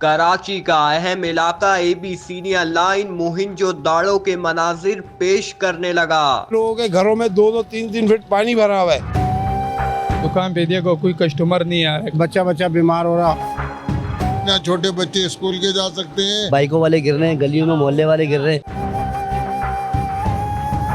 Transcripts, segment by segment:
कराची का अहम इलाका एबी सीनियर लाइन मोहिंजोदाड़ो के मनाजिर पेश करने लगा। लोगों के घरों में 2-2, 3-3 फीट पानी भरा हुआ है। दुकान पे देखो कोई कस्टमर नहीं आ रहा, बच्चा बीमार हो रहा। ना छोटे बच्चे स्कूल के जा सकते हैं। बाइकों वाले गिर रहे हैं, गलियों में मोहल्ले वाले गिर रहे हैं।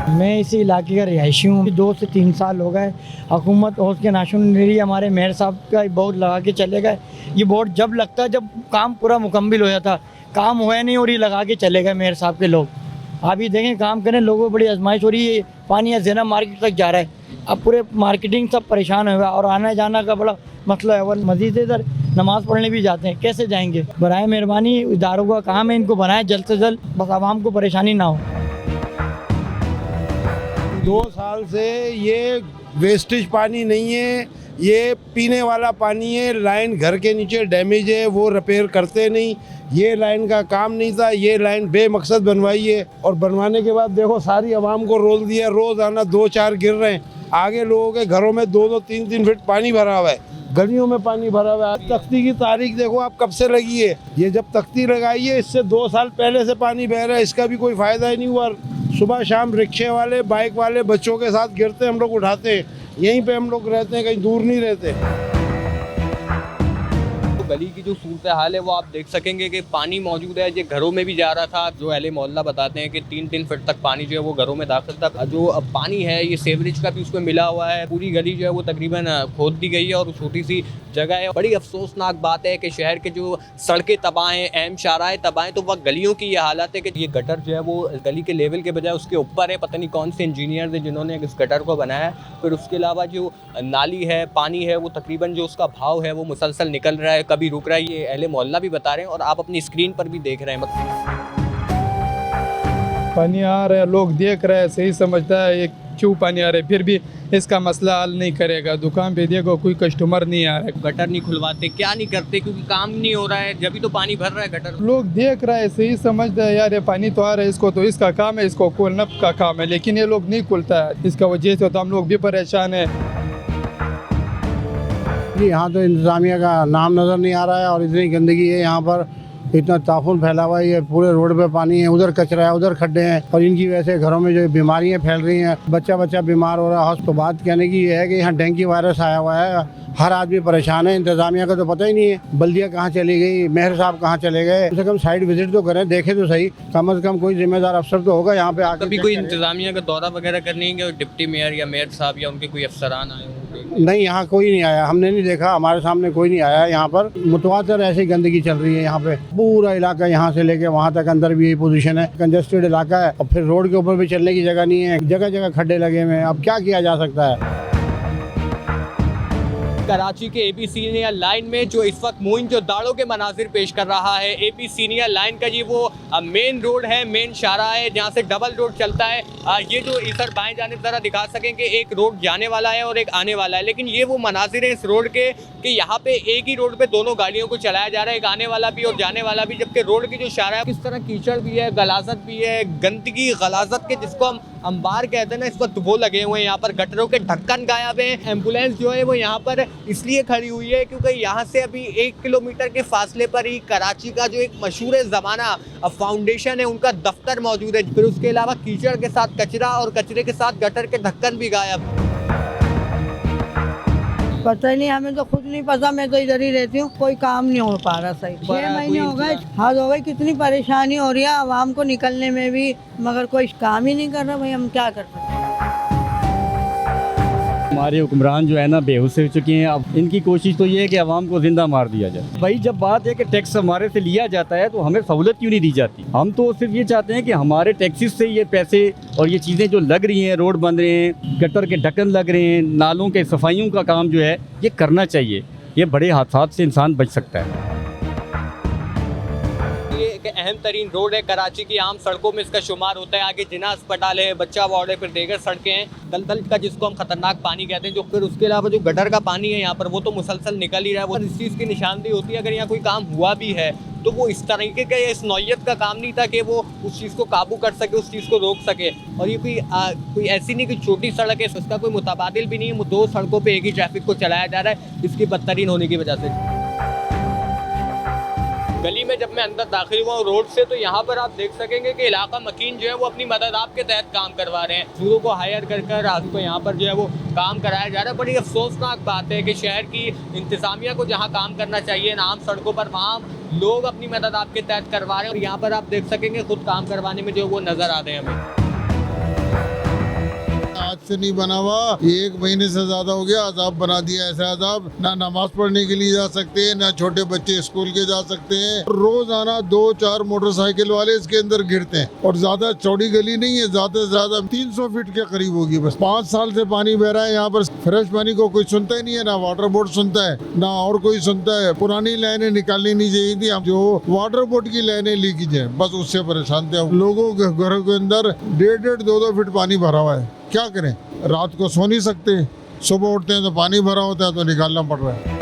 मैं इसी इलाके का रिहायशी हूँ। 2 से 3 साल हो गए हुकूमत और उसके नाशुनरी हमारे मेयर साहब का बोर्ड लगा के चले गए। ये बोर्ड जब लगता है जब काम पूरा मुकम्मल हो जाता, काम हुआ नहीं और ये लगा के चले गए मेयर साहब के लोग। आप ये देखें काम करें, लोगों को बड़ी आजमाइश हो रही है। पानी या ज़ेना मार्केट तक जा रहा है, अब पूरे मार्केटिंग सब परेशान हुआ और आना जाना का बड़ा मसला है। और मज़ीद इधर नमाज़ पढ़ने भी जाते हैं, कैसे जाएंगे? बराए मेहरबानी इदारों का काम है, इनको बनाएं जल्द से जल्द, बस आवाम को परेशानी ना हो। 2 साल से ये वेस्टेज पानी नहीं है, ये पीने वाला पानी है। लाइन घर के नीचे डैमेज है, वो रिपेयर करते नहीं। ये लाइन का काम नहीं था, ये लाइन बेमकसद बनवाई है और बनवाने के बाद देखो सारी आवाम को रोल दिया। रोज आना 2-4 गिर रहे हैं। आगे लोगों के घरों में 2-2, 3-3 फीट पानी भरा हुआ है, गलियों में पानी भरा हुआ है। तख्ती की तारीख देखो आप कब से लगी है। ये जब तख्ती लगाई है इससे 2 साल पहले से पानी बह रहा है, इसका भी कोई फायदा ही नहीं हुआ। सुबह शाम रिक्शे वाले बाइक वाले बच्चों के साथ गिरते हैं, हम लोग उठाते हैं। यहीं पे हम लोग रहते हैं, कहीं दूर नहीं रहते। गली की जो सूरत हाल है वो आप देख सकेंगे कि पानी मौजूद है, ये घरों में भी जा रहा था। जो अहले मोहल्ला बताते हैं कि 3-3 फीट तक पानी जो है वो घरों में दाखिल था। जो पानी है ये सीवरेज का भी उसमें मिला हुआ है। पूरी गली जो है वो तकरीबन खोद दी गई है और छोटी सी जगह है। बड़ी अफसोसनाक बात है कि शहर के जो सड़कें तबाह हैं, अहम शाहराहें तबाह हैं, तो वह गलियों की ये हालत है कि ये गटर जो है वो गली के लेवल के बजाय उसके ऊपर है। पता नहीं कौन से इंजीनियर थे जिन्होंने इस गटर को बनाया। फिर उसके अलावा जो नाली है, पानी है, वो तकरीबन जो उसका भाव है वो मुसलसल निकल रहा है, कभी रुक रहा है। ये अहले मोहल्ला भी बता रहे हैं और आप अपनी स्क्रीन पर भी देख रहे हैं। पानी आ रहा है, लोग देख रहे हैं, सही समझता है ये क्यों पानी आ रहा है, फिर भी इसका मसला हल नहीं करेगा। दुकान पे देखो कोई कस्टमर नहीं आ रहा है। गटर नहीं खुलवाते, क्या नहीं करते? क्योंकि काम नहीं हो रहा है, जब भी तो पानी भर रहा है गटर। लोग देख रहे हैं, सही समझता है यार ये पानी तो आ रहा है, इसको तो इसका काम है, इसको खोलना का काम है, लेकिन ये लोग नहीं खुलता है। इसका वजह से तो हम लोग भी परेशान है। यहाँ तो इंतज़ामिया का नाम नज़र नहीं आ रहा है और इतनी गंदगी है यहाँ पर, इतना ताफुन फैला हुआ है। ये पूरे रोड पे पानी है, उधर कचरा है, उधर खड्डे हैं और इनकी वजह से घरों में जो बीमारियाँ फैल रही हैं। बच्चा बीमार हो रहा है। तो बात कहने की ये है कि यहाँ डेंगू वायरस आया हुआ है, हर आदमी परेशान है। इंतज़ामिया का तो पता ही नहीं है, बल्दिया कहाँ चली गई, मेयर साहब कहाँ चले गए। कम से कम साइड विजिट तो करें, देखें तो सही। कम से कम कोई जिम्मेदार अफसर तो होगा यहाँ पे आकर। कभी कोई इंतज़ामिया का दौरा वगैरह करने के डिप्टी मेयर या मेयर साहब या उनके कोई अफसरान आए होंगे? नहीं, यहाँ कोई नहीं आया, हमने नहीं देखा, हमारे सामने कोई नहीं आया। यहाँ पर मुतवातर ऐसी गंदगी चल रही है। यहाँ पे पूरा इलाका यहाँ से लेके वहाँ तक अंदर भी यही पोजीशन है। कंजेस्टेड इलाका है और फिर रोड के ऊपर भी चलने की जगह नहीं है, जगह जगह खड्डे लगे हुए हैं। अब क्या किया जा सकता है? कराची के एपी सीनियर लाइन में जो इस वक्त मोहिंजोदाड़ो के मनाजिर पेश कर रहा है। एपी सीनियर लाइन का ये वो मेन रोड है, मेन शाहराह है जहाँ से डबल रोड चलता है। ये जो इधर बाएं जानिब ज़रा दिखा सकें कि एक रोड जाने वाला है और एक आने वाला है, लेकिन ये वो मनाजिर है इस रोड के कि यहाँ पे एक ही रोड पे दोनों गाड़ियों को चलाया जा रहा है, एक आने वाला भी और जाने वाला भी। जबकि रोड की जो शाहराह है किस तरह कीचड़ भी है, गलाजत भी है, गंदगी गलाजत के जिसको हम अंबार कहते हैं ना, इस वक्त वो लगे हुए हैं। यहाँ पर गटरों के ढक्कन गायब हैं। एम्बुलेंस जो है वो यहाँ पर इसलिए खड़ी हुई है क्योंकि यहाँ से अभी 1 किलोमीटर के फासले पर ही कराची का जो एक मशहूर ज़माना फाउंडेशन है उनका दफ्तर मौजूद है। फिर उसके अलावा कीचड़ के साथ कचरा और कचरे के साथ गटर के ढक्कन भी गायब। पता ही नहीं, हमें तो खुद नहीं पता। मैं तो इधर ही रहती हूँ, कोई काम नहीं हो पा रहा सही। 6 महीने हो गए, हद हो गई। कितनी परेशानी हो रही है आवाम को निकलने में भी, मगर कोई काम ही नहीं कर रहा। भाई हम क्या कर सकते हैं? हमारे हुक्मरान जो है ना बेहोश हो चुके हैं। अब इनकी कोशिश तो ये है कि आवाम को जिंदा मार दिया जाए। भाई जब बात है कि टैक्स हमारे से लिया जाता है तो हमें सहूलत क्यों नहीं दी जाती? हम तो सिर्फ ये चाहते हैं कि हमारे टैक्सेस से ये पैसे और ये चीज़ें जो लग रही हैं, रोड बन रहे हैं, गटर के ढक्कन लग रहे हैं, नालों के सफाइयों का काम जो है ये करना चाहिए। ये बड़े हादसात से इंसान बच सकता है। एक अहम तरीन रोड है कराची की, आम सड़कों में इसका शुमार होता है। आगे जिना अस्पताल है, बच्चा वार्ड है, फिर देगर सड़कें हैं। दलदल का जिसको हम खतरनाक पानी कहते हैं जो, फिर उसके अलावा जो गटर का पानी है यहाँ पर वो तो मुसलसल निकल ही रहा है। वो इस चीज़ की निशानदेही होती है अगर यहाँ कोई काम हुआ भी है तो वो इस तरीके का, इस नौयत का काम नहीं था कि वो उस चीज़ को काबू कर सके, उस चीज़ को रोक सके। और ये कोई ऐसी नहीं कि छोटी सड़क है, उसका कोई मुताबादिल भी नहीं है। 2 सड़कों पर एक ही ट्रैफिक को चलाया जा रहा है इसकी बदतरीन होने की वजह से। गली में जब मैं अंदर दाखिल हुआ हूँ रोड से, तो यहाँ पर आप देख सकेंगे कि इलाका मकीन जो है वो अपनी मदद आपके तहत काम करवा रहे हैं। मजदूरों को हायर कर राजू को यहाँ पर जो है वो काम कराया जा रहा है। बड़ी अफसोसनाक बात है कि शहर की इंतजामिया को जहाँ काम करना चाहिए ना आम सड़कों पर, वहाँ लोग अपनी मदद आपके तहत करवा रहे हैं। और यहाँ पर आप देख सकेंगे खुद काम करवाने में जो वो नजर आ रहे हैं हमें। आज से नहीं बना हुआ, 1 महीने से ज्यादा हो गया। अजाब बना दिया, ऐसा अजाब, ना नमाज पढ़ने के लिए जा सकते हैं, ना छोटे बच्चे स्कूल के जा सकते हैं। रोजाना 2-4 मोटरसाइकिल वाले इसके अंदर गिरते हैं। और ज्यादा चौड़ी गली नहीं है, ज्यादा से ज्यादा 300 फीट के करीब होगी। बस 5 साल से पानी बह रहा है यहाँ पर। फ्रेश पानी को कोई सुनता ही नहीं है, ना वाटर बोर्ड सुनता है, ना और कोई सुनता है। पुरानी लाइनें निकालनी नहीं चाहिए थी, हम जो वाटर बोर्ड की लाइनें लीकेज है, बस उससे परेशान थे। लोगों के घरों के अंदर 1.5-1.5, 2-2 फीट पानी भरा हुआ है। क्या करें, रात को सो नहीं सकते, सुबह उठते हैं तो पानी भरा होता है तो निकालना पड़ रहा है।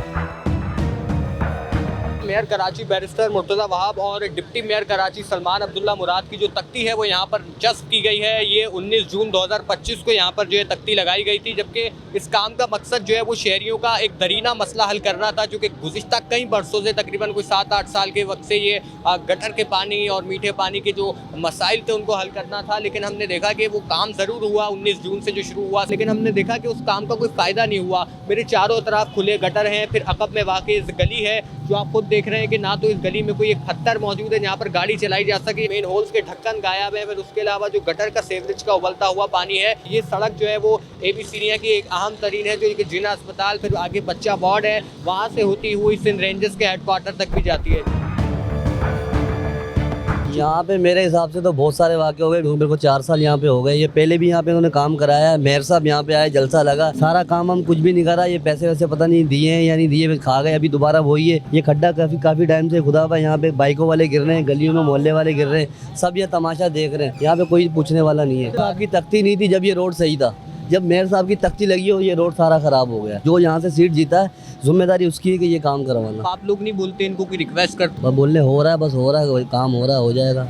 मेयर कराची बैरिस्टर मुर्तज़ा वहाब और डिप्टी मेयर कराची सलमान अब्दुल्ला मुराद की जो तख्ती है वो यहाँ पर जस्ब की गई है। ये 19 जून 2025 को यहाँ पर जो है तख्ती लगाई गई थी, जबकि इस काम का मकसद जो है वो शहरियों का एक दरीना मसला हल करना था, जो कि गुज़िश्ता कई बरसों से तकरीबन कोई 7-8 साल के वक्त से ये गटर के पानी और मीठे पानी के जो मसाइल थे उनको हल करना था। लेकिन हमने देखा कि वो काम ज़रूर हुआ 19 जून से जो शुरू हुआ, लेकिन हमने देखा कि उस काम का कोई फ़ायदा नहीं हुआ। मेरे चारों तरफ खुले गटर हैं, फिर अकब में वाक़ई इस गली है जो आप खुद देख रहे हैं कि ना तो इस गली में कोई एक पत्थर मौजूद है जहाँ पर गाड़ी चलाई जा सके, मेन होल्स के ढक्कन गायब है। फिर उसके अलावा जो गटर का सीवरेज का उबलता हुआ पानी है, ये सड़क जो है वो एबी सीनिया की एक अहम तरीन है, जो कि जिला अस्पताल फिर आगे बच्चा वार्ड है, वहाँ से होती हुई सिंध रेंजर्स के हेडक्वार्टर तक भी जाती है। यहाँ पे मेरे हिसाब से तो बहुत सारे वाक़े हो गए। मेरे को 4 साल यहाँ पे हो गए। ये पहले भी यहाँ पे उन्होंने काम कराया है। मेयर साहब यहाँ पे आए, जलसा लगा, सारा काम हम कुछ भी नहीं करा। ये पैसे वैसे पता नहीं दिए हैं या नहीं दिए, खा गए। अभी दोबारा वही है। ये खड्डा काफ़ी टाइम से खुदा हुआ। यहाँ पे बाइकों वाले गिर रहे हैं, गलियों में मोहल्ले वाले गिर रहे हैं, सब ये तमाशा देख रहे हैं। यहाँ पे कोई पूछने वाला नहीं है। आपकी तख्ती नहीं थी जब ये रोड सही था, जब मेयर साहब की तख्ती लगी हो ये रोड सारा खराब हो गया। जो यहाँ से सीट जीता है जिम्मेदारी उसकी है कि ये काम करवाना। आप लोग नहीं बोलते इनको कोई रिक्वेस्ट कर? बोलने हो रहा है, बस हो रहा है, काम हो रहा है, हो जाएगा।